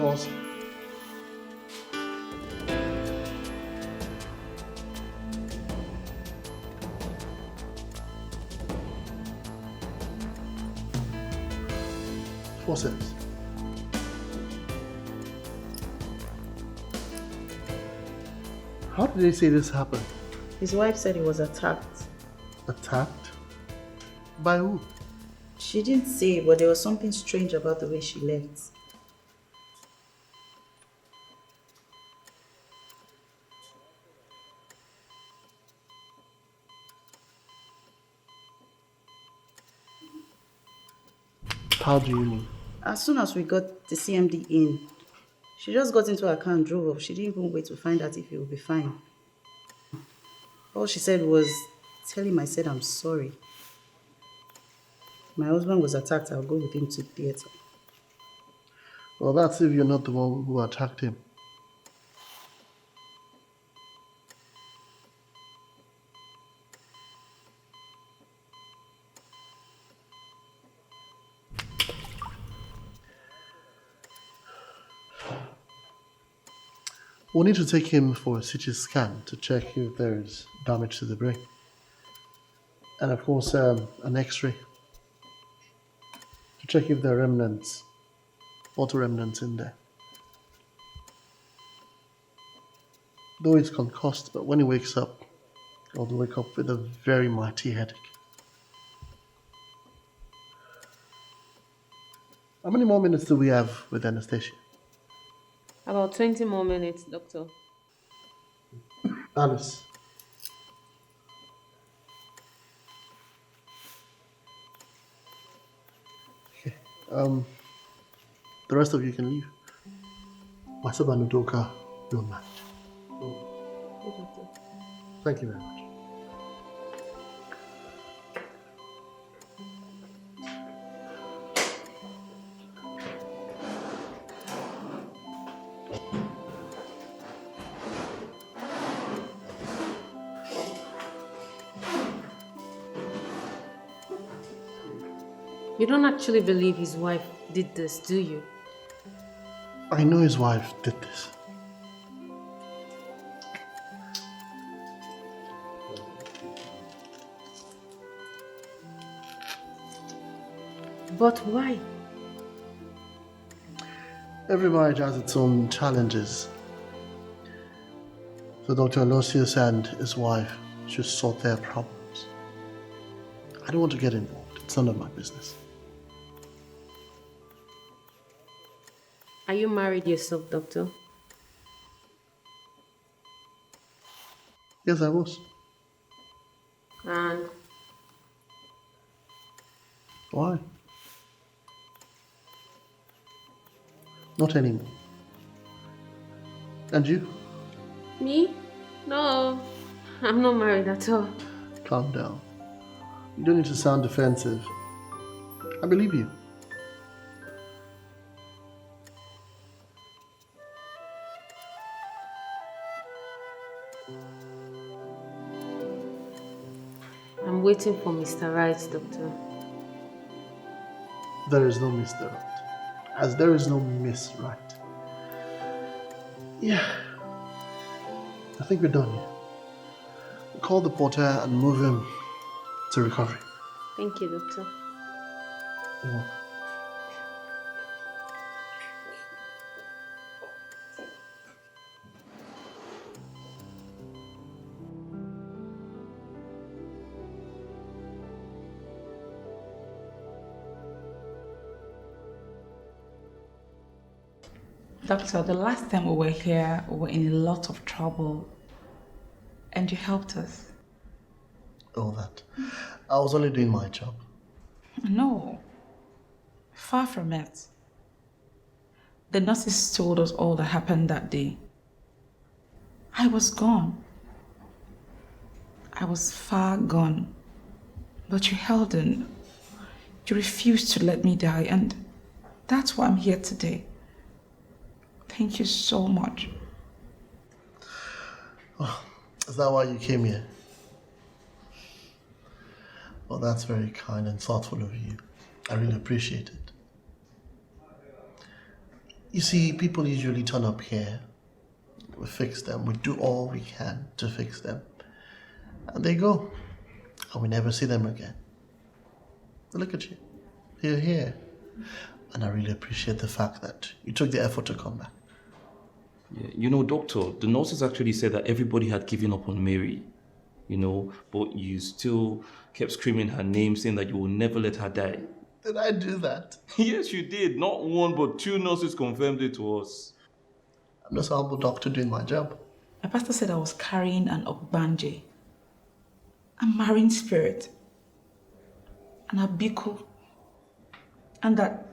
course. Forceps. How did they say this happened? His wife said he was attacked. Attacked? By who? She didn't say, but there was something strange about the way she left. How do you mean? As soon as we got the CMD in, she just got into her car and drove off. She didn't even wait to find out if he would be fine. All she said was, tell him I said I'm sorry. My husband was attacked, I'll go with him to theater. Well, that's if you're not the one who attacked him. We'll need to take him for a CT scan to check if there is damage to the brain. And of course, an X-ray to check if there are remnants, auto remnants in there. Though it's concussed, but when he wakes up, he'll wake up with a very mighty headache. How many more minutes do we have with anesthesia? About 20 more minutes, doctor. Alice. Okay. The rest of you can leave. Masaba and Udoka will manage. Good, doctor. Thank you very much. You don't actually believe his wife did this, do you? I know his wife did this. But why? Every marriage has its own challenges. So Dr. Aloysius and his wife should sort their problems. I don't want to get involved. It's none of my business. Are you married yourself, doctor? Yes, I was. And Why? Not anymore. And you? me? No, I'm not married at all. Calm down. You don't need to sound defensive. I believe you. I'm waiting for Mr. Right, doctor. There is no Mr. Right. As there is no Miss Right. Yeah. I think we're done here. Call the porter and move him to recovery. Thank you, doctor. You're welcome. Doctor, the last time we were here, we were in a lot of trouble, and you helped us. Oh, that. I was only doing my job. No, far from it. The nurses told us all that happened that day. I was gone. I was far gone. But you held on. You refused to let me die, and that's why I'm here today. Thank you so much. Is that why you came here? Well, that's very kind and thoughtful of you. I really appreciate it. You see, people usually turn up here. We fix them. We do all we can to fix them. And they go. And we never see them again. But look at you. You're here. And I really appreciate the fact that you took the effort to come back. Yeah, you know, doctor, the nurses actually said that everybody had given up on Mary, you know, but you still kept screaming her name, saying that you will never let her die. Did I do that? Yes, you did. Not one, but 2 nurses confirmed it to us. I'm just a humble doctor doing my job. My pastor said I was carrying an Ogbanje, a marine spirit, and a Biku, and that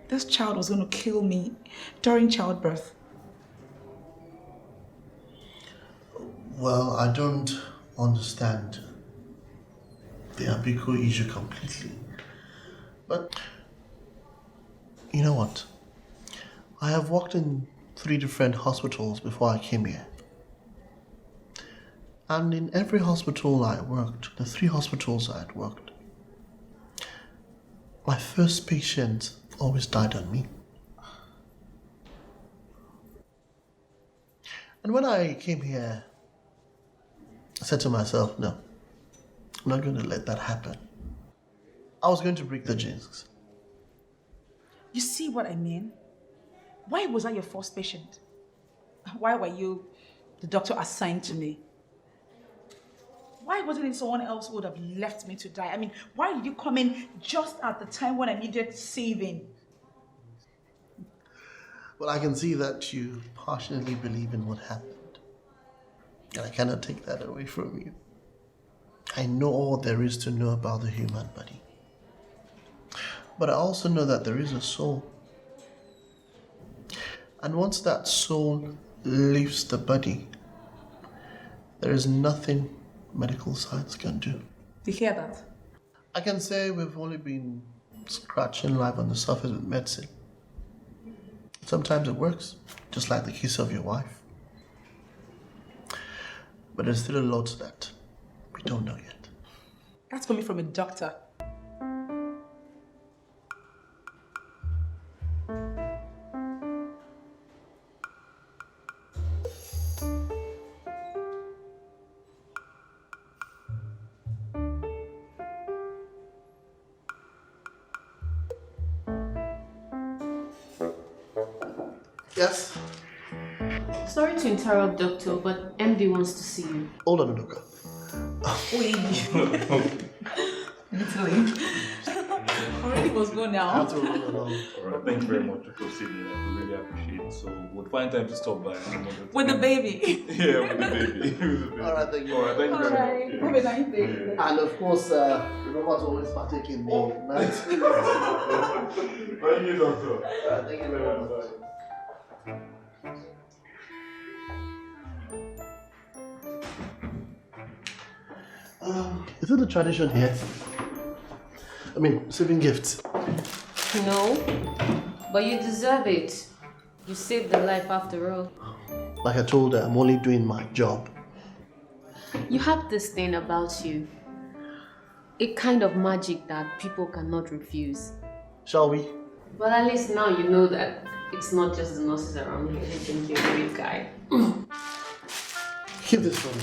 this child was going to kill me during childbirth. Well, I don't understand the Abiku issue completely. But, you know what? I have worked in 3 different hospitals before I came here. And in every hospital I worked, the 3 hospitals I had worked, my first patient always died on me. And when I came here, I said to myself, no, I'm not going to let that happen. I was going to break the jinx. You see what I mean? Why was I your first patient? Why were you the doctor assigned to me? Why wasn't it someone else who would have left me to die? I mean, why did you come in just at the time when I needed saving? Well, I can see that you passionately believe in what happened. And I cannot take that away from you. I know all there is to know about the human body. But I also know that there is a soul. And once that soul leaves the body, there is nothing medical science can do. Do you hear that? I can say we've only been scratching life on the surface with medicine. Sometimes it works, just like the kiss of your wife. But there's still a lot that we don't know yet. That's coming from a doctor. Yes? Sorry to interrupt, doctor, but MD wants to see you. Hold on, Udoka. Literally. Already was go I now. have to run along. Alright, thank you very much for proceeding. I really appreciate it. So we'll find time to stop by. With the baby. Yeah, with the baby. Alright, thank you. Alright, thank you very much. Have a nice day. And of course, remember to always partake in the night. Thank you, doctor. Thank you very much. Is it a tradition here? I mean, receiving gifts. No, but you deserve it. You saved the life after all. Like I told her, I'm only doing my job. You have this thing about you. A kind of magic that people cannot refuse. Shall we? But at least now you know that it's not just the nurses around here who think you're a great guy. Keep this for me.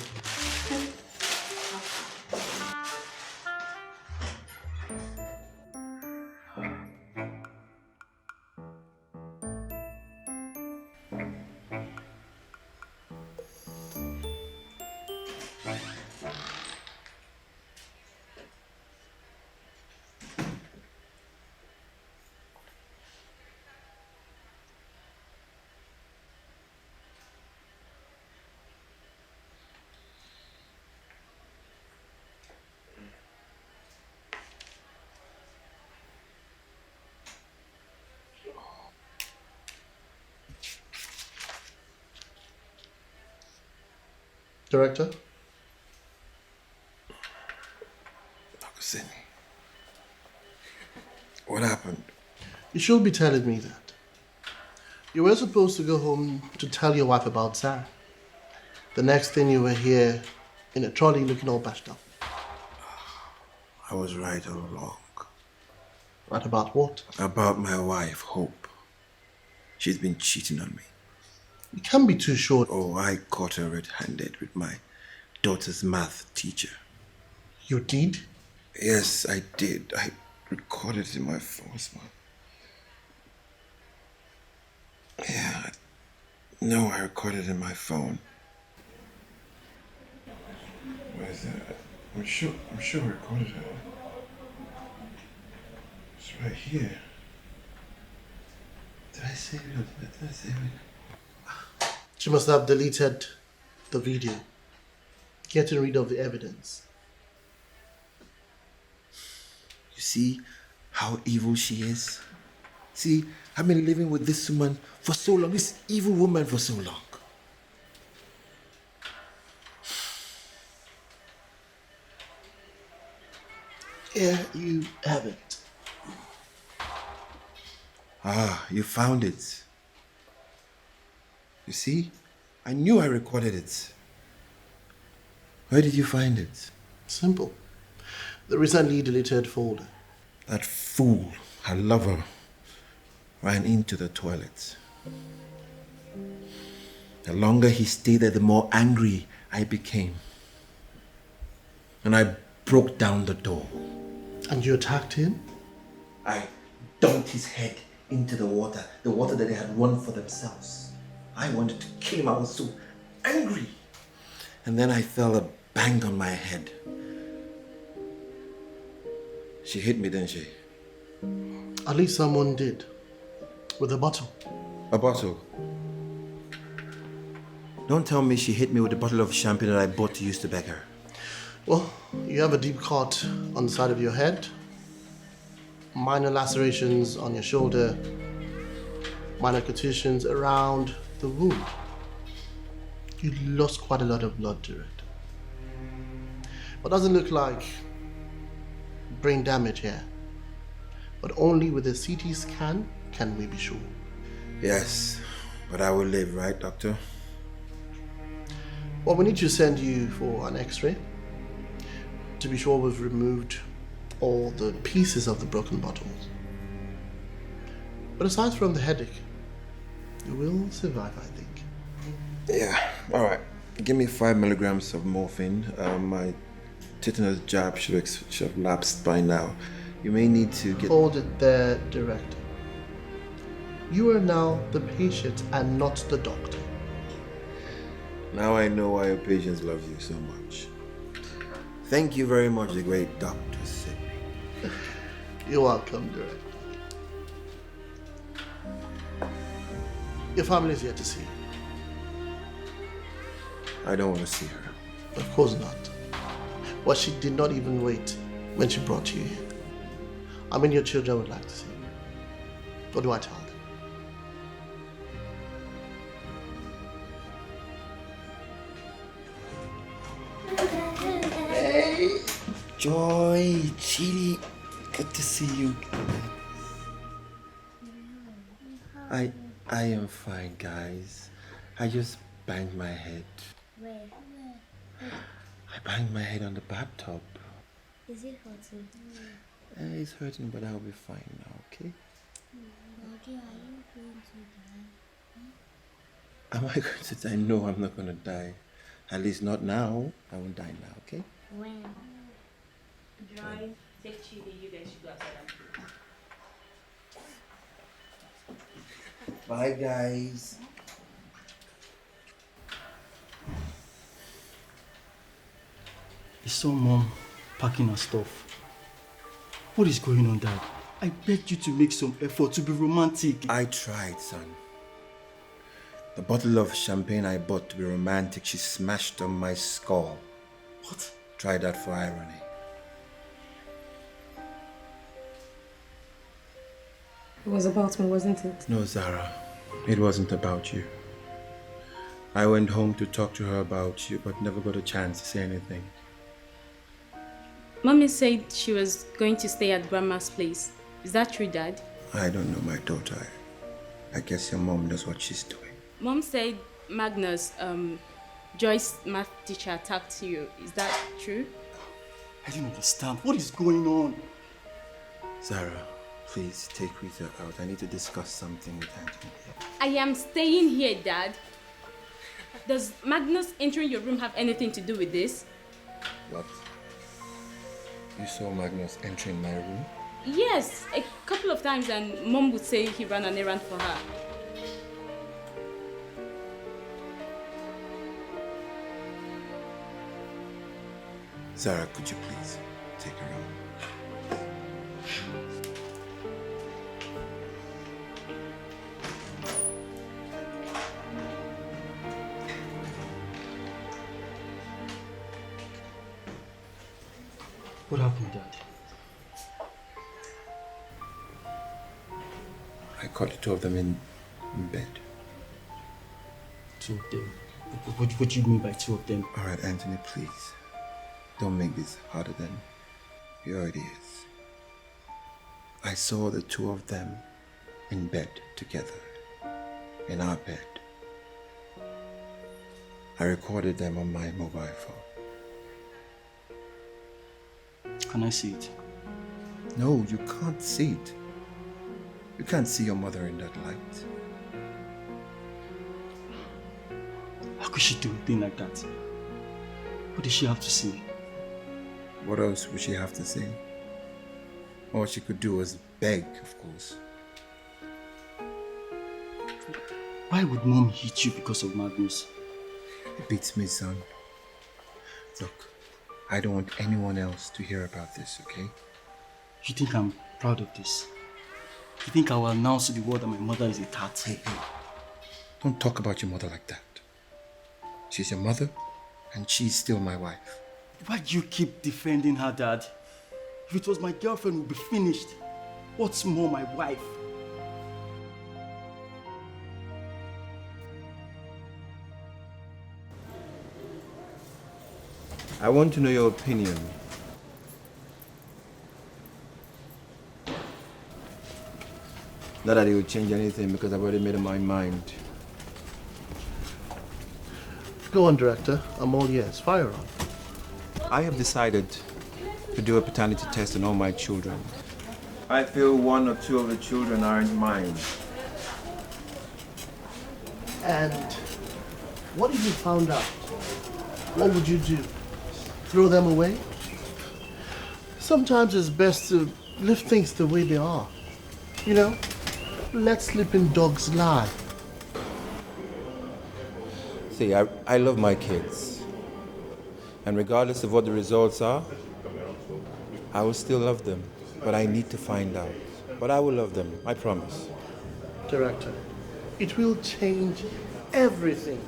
Director? Dr. Sidney, what happened? You should be telling me that. You were supposed to go home to tell your wife about Sarah. The next thing you were here in a trolley looking all bashed up. I was right all along. Right about what? About my wife, Hope. She's been cheating on me. You can't be too sure. Oh, I caught her red-handed with my daughter's math teacher. You did? Yes, I did. I recorded it in my phone. Yeah. No, I recorded it in my phone. Where is that? I'm sure I recorded it. It's right here. Did I save it? Did I save it? She must have deleted the video, getting rid of the evidence. You see how evil she is? See, I've been living with this woman for so long, this evil woman for so long. Here you have it. Ah, you found it. You see? I knew I recorded it. Where did you find it? Simple. The recently deleted folder. That fool, her lover, ran into the toilet. The longer he stayed there, the more angry I became. And I broke down the door. And you attacked him? I dumped his head into the water that they had won for themselves. I wanted to kill him. I was so angry. And then I felt a bang on my head. She hit me, didn't she? At least someone did. With a bottle. A bottle. Don't tell me she hit me with a bottle of champagne that I bought to use to beg her. Well, you have a deep cut on the side of your head, minor lacerations on your shoulder, minor contusions around the wound. You lost quite a lot of blood to it. But doesn't look like brain damage here. But only with a CT scan can we be sure. Yes, but I will live, right, doctor? Well, we need to send you for an x-ray to be sure we've removed all the pieces of the broken bottles. But aside from the headache, you will survive, I think. Yeah, all right. Give me 5 milligrams of morphine. My tetanus jab should have lapsed by now. You may need to get... Hold it there, Director. You are now the patient and not the doctor. Now I know why your patients love you so much. Thank you very much, the great Dr. Sidney. You're welcome, Director. Your family is here to see you. I don't want to see her. Of course not. But she did not even wait when she brought you here. I mean, your children would like to see you. What do I tell them? Hey, Joy, Chidi, good to see you. I am fine, guys. I just banged my head. Where? I banged my head on the bathtub. Is it hurting? It's hurting, but I'll be fine now, okay? Daddy, are you going to die? Am I going to die? No, I'm not going to die. At least not now. I won't die now, okay? When? Joy, take Chidi, you guys should go outside and play. Bye, guys. I saw Mom packing her stuff. What is going on, Dad? I begged you to make some effort to be romantic. I tried, son. The bottle of champagne I bought to be romantic, she smashed on my skull. What? Try that for irony. It was about me, wasn't it? No, Zara. It wasn't about you. I went home to talk to her about you, but never got a chance to say anything. Mommy said she was going to stay at Grandma's place. Is that true, Dad? I don't know, my daughter. I guess your mom knows what she's doing. Mom said Magnus, Joy's math teacher, attacked you. Is that true? I don't understand. What is going on? Zara, Please take Rita out. I need to discuss something with Anthony. I am staying here, Dad. Does Magnus entering your room have anything to do with this? What? You saw Magnus entering my room? Yes, a couple of times, and Mom would say he ran an errand for her. Zara, could you please take her out? What happened, Dad? I caught the two of them in bed. Two of them? What do you mean by two of them? All right, Anthony, please. Don't make this harder than it already is. I saw the two of them in bed together, in our bed. I recorded them on my mobile phone. Can I see it? No, you can't see it. You can't see your mother in that light. How could she do a thing like that? What did she have to say? What else would she have to say? All she could do was beg, of course. Why would Mom hit you because of Magnus? It beats me, son. Look, I don't want anyone else to hear about this, okay? You think I'm proud of this? You think I will announce to the world that my mother is a cat? Hey, don't talk about your mother like that. She's your mother, and she's still my wife. Why do you keep defending her, Dad? If it was my girlfriend, we'd be finished. What's more, my wife? I want to know your opinion. Not that it would change anything because I've already made up my mind. Go on, Director. I'm all ears. Fire on. I have decided to do a paternity test on all my children. I feel one or two of the children aren't mine. And what if you found out? What would you do? Throw them away? Sometimes it's best to leave things the way they are. You know? Let sleeping dogs lie. See, I love my kids. And regardless of what the results are, I will still love them. But I need to find out. But I will love them, I promise. Director, it will change everything.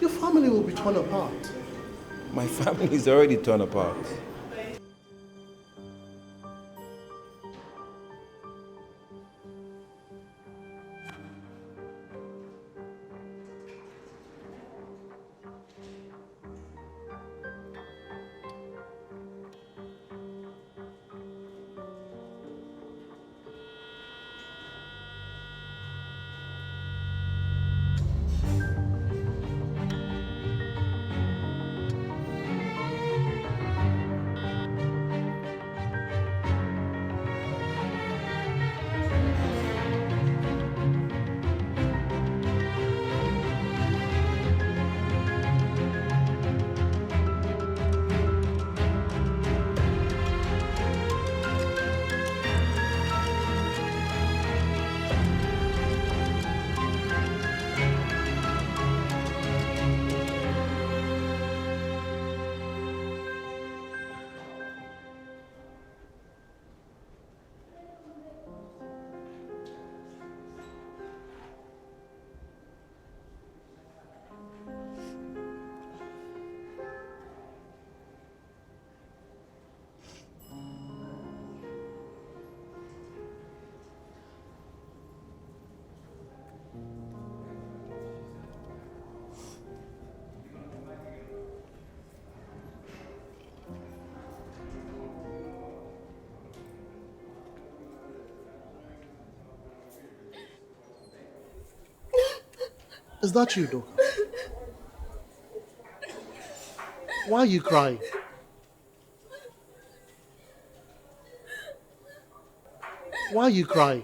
Your family will be torn apart. My family is already torn apart. Is that you, Doka? Why are you crying? Why are you crying?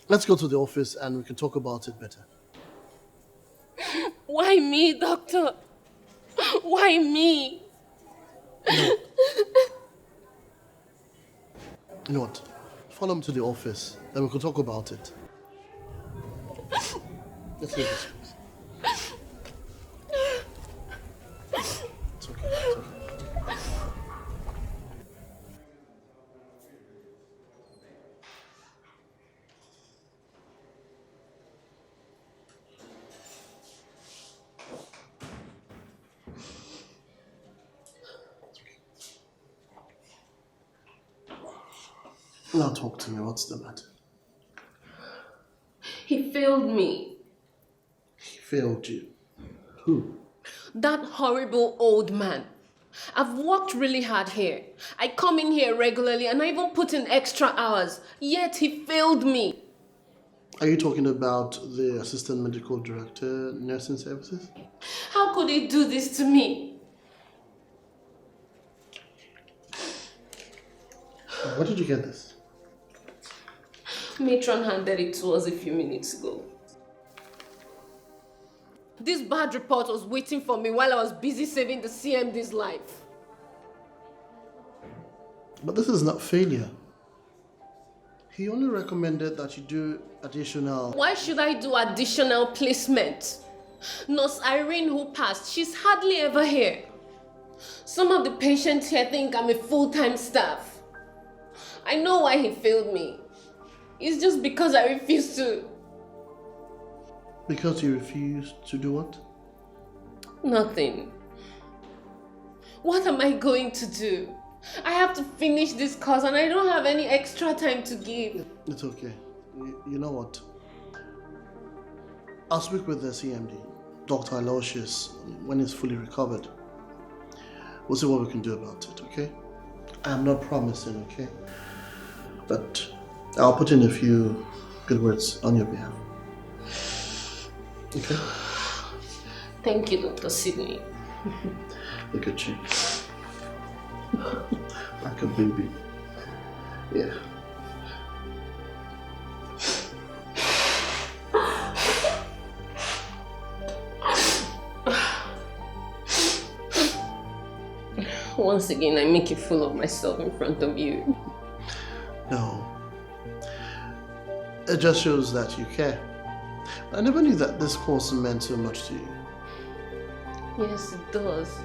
Let's go to the office and we can talk about it better. Why me, doctor? Why me? You know what? Follow me to the office, then we can talk about it. Let's leave this place. It's okay. It's okay. Now talk to me. What's the matter? He failed me. He failed you. Who? That horrible old man. I've worked really hard here. I come in here regularly and I even put in extra hours. Yet he failed me. Are you talking about the assistant medical director, nursing services? How could he do this to me? Where did you get this? Matron handed it to us a few minutes ago. This bad report was waiting for me while I was busy saving the CMD's life. But this is not failure. He only recommended that you do additional... Why should I do additional placement? Nurse Irene who passed, she's hardly ever here. Some of the patients here think I'm a full-time staff. I know why he failed me. It's just because I refused to. Because you refused to do what? Nothing. What am I going to do? I have to finish this course and I don't have any extra time to give. It's okay. You know what? I'll speak with the CMD, Dr. Aloysius, when he's fully recovered. We'll see what we can do about it, okay? I'm not promising, okay? But I'll put in a few good words on your behalf. Okay? Thank you, Dr. Sidney. Look at you. Like a baby. Yeah. Once again, I make a fool of myself in front of you. No. It just shows that you care. I never knew that this course meant so much to you. Yes, it does.